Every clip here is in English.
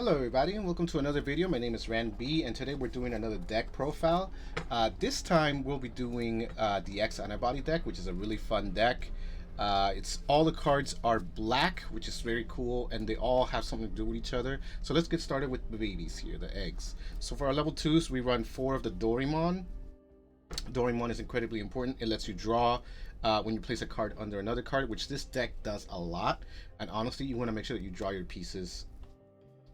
Hello everybody and welcome to another video. My name is Rand B and today we're doing another deck profile. This time we'll be doing the X-Antibody deck, which is a really fun deck. It's all the cards are black, which is very cool, and they all have something to do with each other. So let's get started with the babies here, the eggs. So for our level 2s, we run 4 of the Oriomon. Oriomon is incredibly important. It lets you draw when you place a card under another card, which this deck does a lot. And honestly, you want to make sure that you draw your pieces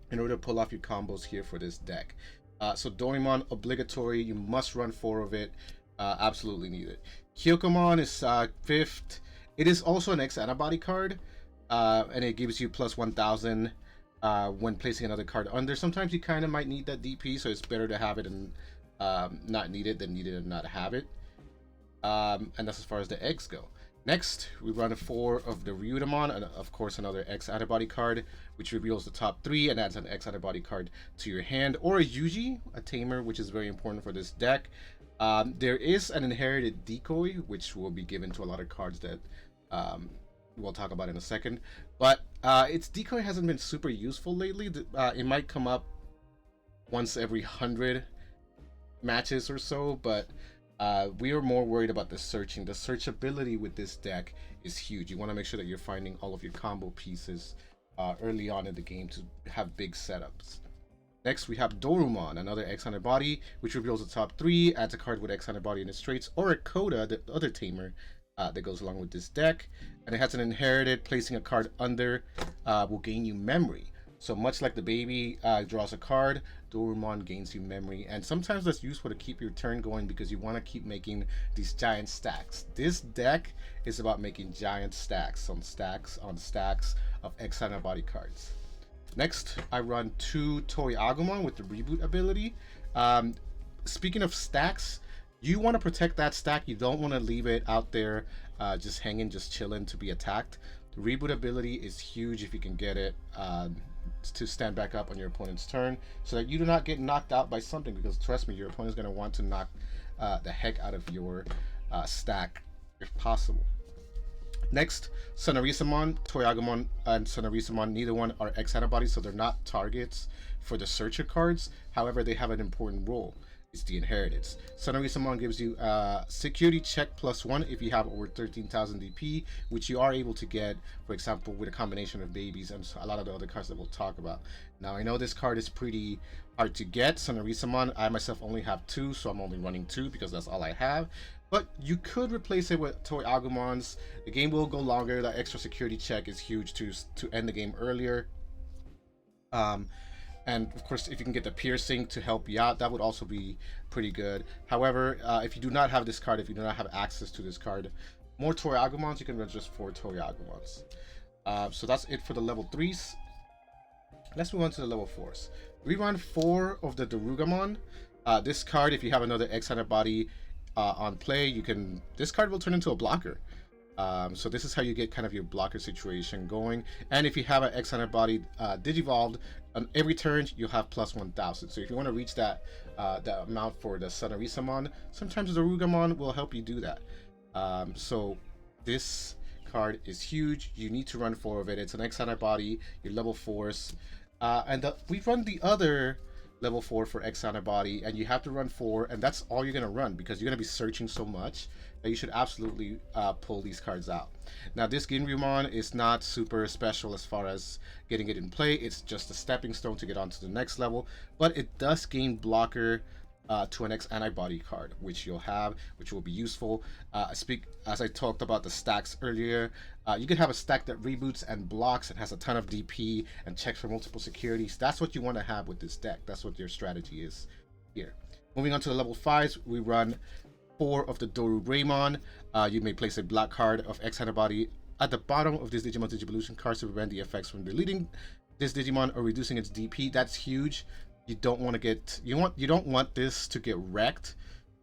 in order to pull off your combos here for this deck. So Oriomon, obligatory, you must run 4 of it, absolutely need it. Kyokomon is 5th. It is also an X-Antibody card, and it gives you plus 1000 when placing another card under. Sometimes you kind of might need that DP, so it's better to have it and not need it than need it and not have it. And that's as far as the eggs go. Next, we run 4 of the Rugoramon, and of course another X-Antibody card, which reveals the top 3 and adds an X-Antibody card to your hand, or a Yuji, a Tamer, which is very important for this deck. There is an inherited decoy, which will be given to a lot of cards that we'll talk about in a second. But its decoy hasn't been super useful lately. It might come up once every 100 matches or so, but we are more worried about the searching. The searchability with this deck is huge. You want to make sure that you're finding all of your combo pieces early on in the game to have big setups. Next, we have Dorumon, another X-Antibody, which reveals the top 3, adds a card with X-Antibody in its traits, or a Coda, the other Tamer, that goes along with this deck. And it has an inherited, placing a card under will gain you memory. So much like the baby draws a card, Dorumon gains you memory, and sometimes that's useful to keep your turn going because you want to keep making these giant stacks. This deck is about making giant stacks on stacks on stacks of X-Antibody cards. Next, I run 2 Oriomon with the reboot ability. Speaking of stacks, you want to protect that stack. You don't want to leave it out there just hanging, just chilling to be attacked. The reboot ability is huge if you can get it to stand back up on your opponent's turn so that you do not get knocked out by something, because trust me, your opponent is going to want to knock the heck out of your stack if possible. Next, Oriomon, Oriomon, and Oriomon, neither one are X-Antibodies, so they're not targets for the searcher cards. However, they have an important role. It's the inheritance. Oriomon gives you security check +1 if you have over 13,000 DP, which you are able to get, for example, with a combination of babies and a lot of the other cards that we'll talk about. Now, I know this card is pretty hard to get, Oriomon. I myself only have 2, so I'm only running 2 because that's all I have. But you could replace it with Oriomons. The game will go longer. That extra security check is huge to end the game earlier. And of course, if you can get the piercing to help you out, that would also be pretty good. However, if you do not have this card, if you do not have access to this card, more Oriomons, you can run just 4 Oriomons. So that's it for the level 3s. Let's move on to the level 4s. We run 4 of the Rugoramon. This card, if you have another X-Antibody on play, this card will turn into a blocker. So this is how you get kind of your blocker situation going. And if you have an X-Antibody Digivolved, on every turn you'll have plus 1000. So if you want to reach that amount for the Oriomon, sometimes the Rugoramon will help you do that. So this card is huge. You need to run 4 of it. It's an X-Antibody, your level 4s. We run the other level 4 for X-Antibody, and you have to run 4, and that's all you're going to run because you're going to be searching so much that you should absolutely pull these cards out. Now, this Ginrymon is not super special as far as getting it in play. It's just a stepping stone to get onto the next level, but it does gain blocker to an X-Antibody card, which you'll have, which will be useful. As I talked about the stacks earlier, you can have a stack that reboots and blocks and has a ton of DP and checks for multiple securities. That's what you want to have with this deck. That's what your strategy is here. Moving on to the level 5s, we run 4 of the Rugoramon. You may place a black card of X-Antibody at the bottom of this Digimon Digivolution card to prevent the effects from deleting this Digimon or reducing its DP. That's huge. You don't want to get you don't want this to get wrecked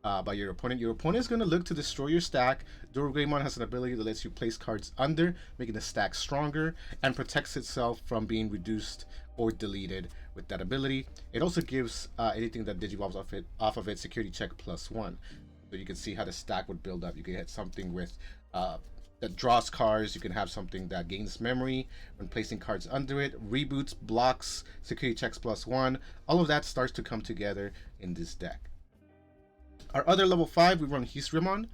by your opponent. Your opponent is going to look to destroy your stack. Rugoramon has an ability that lets you place cards under, making the stack stronger, and protects itself from being reduced or deleted with that ability. It also gives anything that digivolves off of it security check +1. So you can see how the stack would build up. You can get something with that draws cards. You can have something that gains memory when placing cards under it, reboots, blocks, security checks +1. All of that starts to come together in this deck. Our other level 5, we run Oriomon,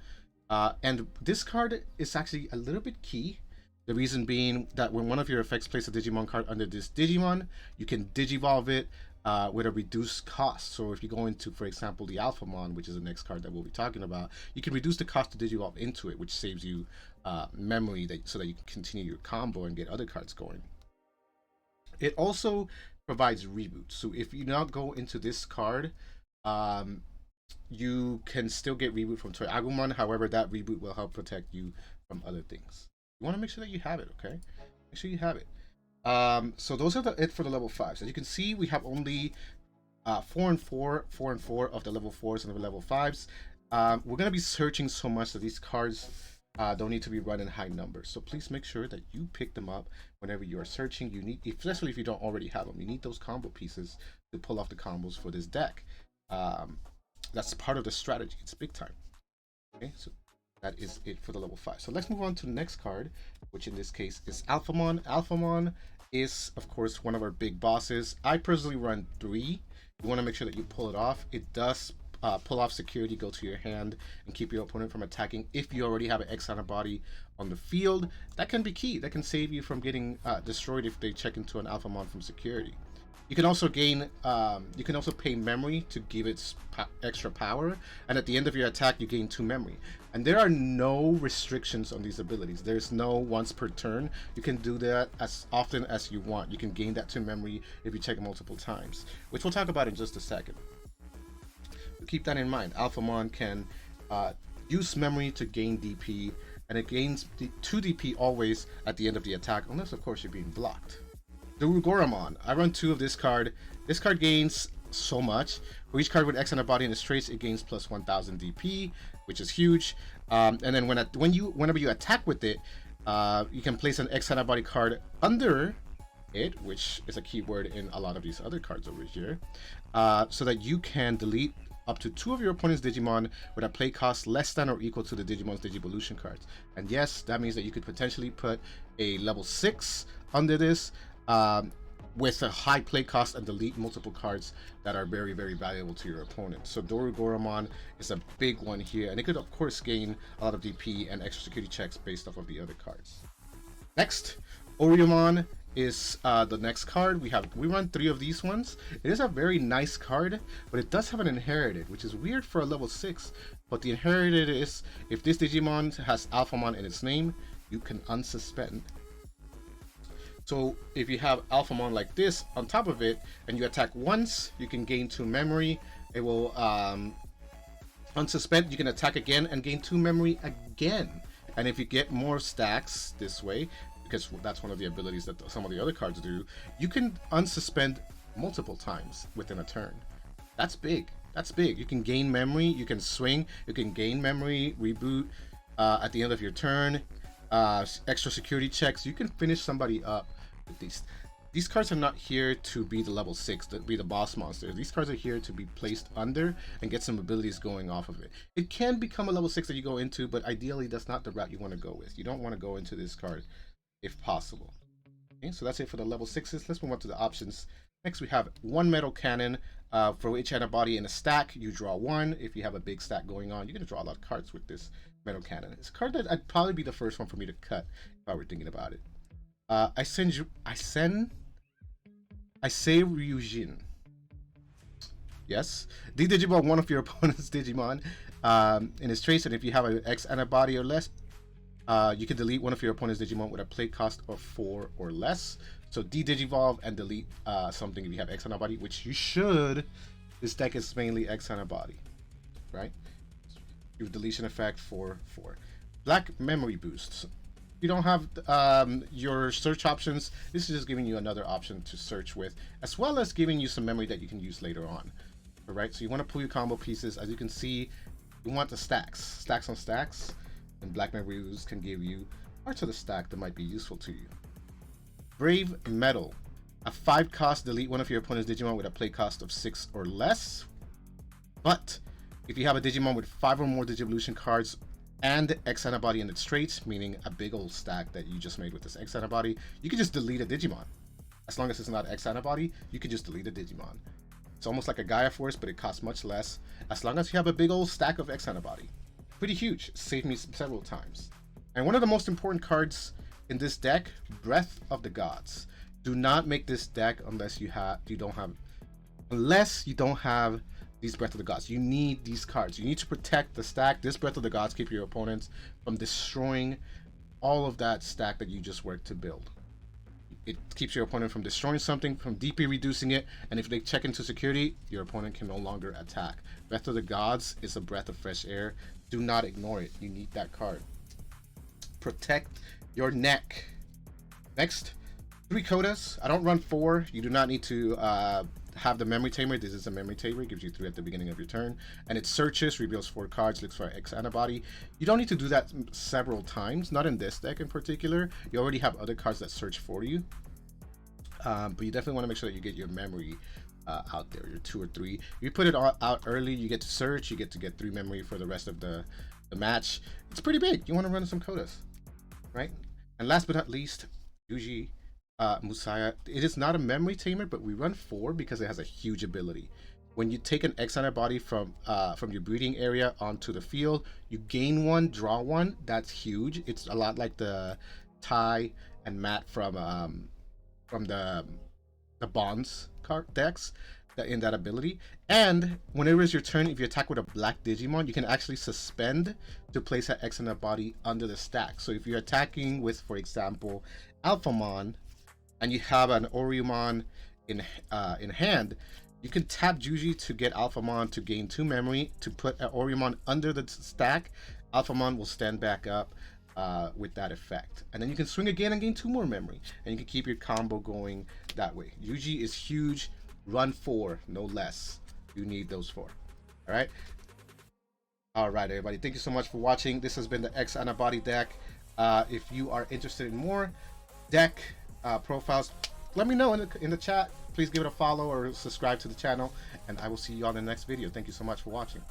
and this card is actually a little bit key. The reason being that when one of your effects place a Digimon card under this Digimon, you can Digivolve it with a reduced cost. So if you go into, for example, the Alphamon, which is the next card that we'll be talking about, you can reduce the cost to Digivolve into it, which saves you memory so that you can continue your combo and get other cards going. It also provides reboots. So if you now go into this card, you can still get reboot from Oriomon. However, that reboot will help protect you from other things. You want to make sure that you have it, okay? Make sure you have it. So those are it for the level 5s. As you can see, we have only 4 and 4 of the level 4s and the level 5s. We're going to be searching so much that these cards don't need to be run in high numbers. So please make sure that you pick them up whenever you are searching. You need, especially if you don't already have them, you need those combo pieces to pull off the combos for this deck. That's part of the strategy. It's big time. Okay, so that is it for the level 5. So let's move on to the next card, which in this case is Alphamon. Alphamon is, of course, one of our big bosses. I personally run 3. You want to make sure that you pull it off. It does pull off security, go to your hand, and keep your opponent from attacking. If you already have an X-Antibody on the field, that can be key. That can save you from getting destroyed if they check into an Alphamon from security. You can also gain, you can also pay memory to give it extra power, and at the end of your attack, you gain 2 memory. And there are no restrictions on these abilities. There's no once per turn. You can do that as often as you want. You can gain that 2 memory if you check it multiple times, which we'll talk about in just a second. But keep that in mind. Alphamon can use memory to gain DP, and it gains 2 DP always at the end of the attack, unless of course you're being blocked. The Rugoramon. I run 2 of this card. This card gains so much. For each card with X-Antibody in its trace, it gains plus 1000 DP, which is huge. And then whenever you attack with it, you can place an X-Antibody card under it, which is a keyword in a lot of these other cards over here, so that you can delete up to 2 of your opponent's Digimon with a play cost less than or equal to the Digimon's Digivolution cards. And yes, that means that you could potentially put a level 6 under this, with a high play cost, and delete multiple cards that are very, very valuable to your opponent. So Rugoramon is a big one here, and it could of course gain a lot of DP and extra security checks based off of the other cards. Next, Oriomon is the next card. We run 3 of these ones. It is a very nice card, but it does have an inherited, which is weird for a level 6. But the inherited is, if this Digimon has Alphamon in its name, you can unsuspend. So if you have Alphamon like this on top of it, and you attack once, you can gain 2 memory. It will unsuspend. You can attack again and gain 2 memory again. And if you get more stacks this way, because that's one of the abilities that some of the other cards do, you can unsuspend multiple times within a turn. That's big. That's big. You can gain memory. You can swing. You can gain memory, reboot at the end of your turn. Extra security checks. You can finish somebody up with these. These cards are not here to be the level 6, to be the boss monster. These cards are here to be placed under and get some abilities going off of it. It can become a level 6 that you go into, but ideally that's not the route you want to go with. You don't want to go into this card if possible. Okay, so that's it for the level 6s. Let's move on to the options. Next we have 1 metal cannon. For each antibody in a stack, you draw 1. If you have a big stack going on, you're going to draw a lot of cards with this metal cannon. It's a card that I'd probably be the first one for me to cut if I were thinking about it. I say Ryujin. Yes. De-Digimon one of your opponent's Digimon in his trace, and if you have an X-Antibody or less, you can delete one of your opponent's Digimon with a play cost of 4 or less. So de-Digivolve and delete something if you have X-Antibody, which you should. This deck is mainly X-Antibody, right? Your deletion effect for 4. Black memory boosts. You don't have your search options. This is just giving you another option to search with, as well as giving you some memory that you can use later on. All right, so you want to pull your combo pieces. As you can see, you want the stacks on stacks, and black memory boosts can give you parts of the stack that might be useful to you. Brave Metal. A 5 cost, delete one of your opponent's Digimon with a play cost of 6 or less. But if you have a Digimon with 5 or more Digivolution cards and X-Antibody in its traits, meaning a big old stack that you just made with this X-Antibody, you can just delete a Digimon. As long as it's not X-Antibody, you can just delete a Digimon. It's almost like a Gaia Force, but it costs much less. As long as you have a big old stack of X-Antibody. Pretty huge. Saved me several times. And one of the most important cards in this deck, Breath of the Gods. Do not make this deck unless you don't have these Breath of the Gods. You need these cards. You need to protect the stack. This Breath of the Gods keep your opponents from destroying all of that stack that you just worked to build. It keeps your opponent from destroying something, from DP reducing it, and if they check into security, your opponent can no longer attack. Breath of the Gods is a breath of fresh air. Do not ignore it. You need that card. Protect your neck. Next, 3 Kodas. I don't run 4. You do not need to have the memory tamer. This is a memory tamer. It gives you 3 at the beginning of your turn. And it searches, reveals 4 cards, looks for X-Antibody. You don't need to do that several times. Not in this deck in particular. You already have other cards that search for you. But you definitely want to make sure that you get your memory out there, your 2 or 3. If you put it out early, you get to search. You get to get 3 memory for the rest of the match. It's pretty big. You want to run some Kodas, right? And last but not least, Yuji Musaya. It is not a memory tamer, but we run 4 because it has a huge ability. When you take an X-Antibody from your breeding area onto the field, you gain 1, draw 1. That's huge. It's a lot like the Ty and Matt from the Bonds card decks in that ability. And whenever it's your turn, if you attack with a black Digimon, you can actually suspend to place an X-Antibody under the stack. So if you're attacking with, for example, Alphamon, and you have an Oriomon in hand, you can tap Juji to get Alphamon to gain 2 memory to put an Oriomon under the stack. Alphamon will stand back up with that effect, and then you can swing again and gain 2 more memory, and you can keep your combo going that way. Yuji is huge. Run 4, no less. You need those 4. All right, everybody. Thank you so much for watching. This has been the X-Antibody deck. If you are interested in more deck profiles, let me know in the chat. Please give it a follow or subscribe to the channel, and I will see you on the next video. Thank you so much for watching.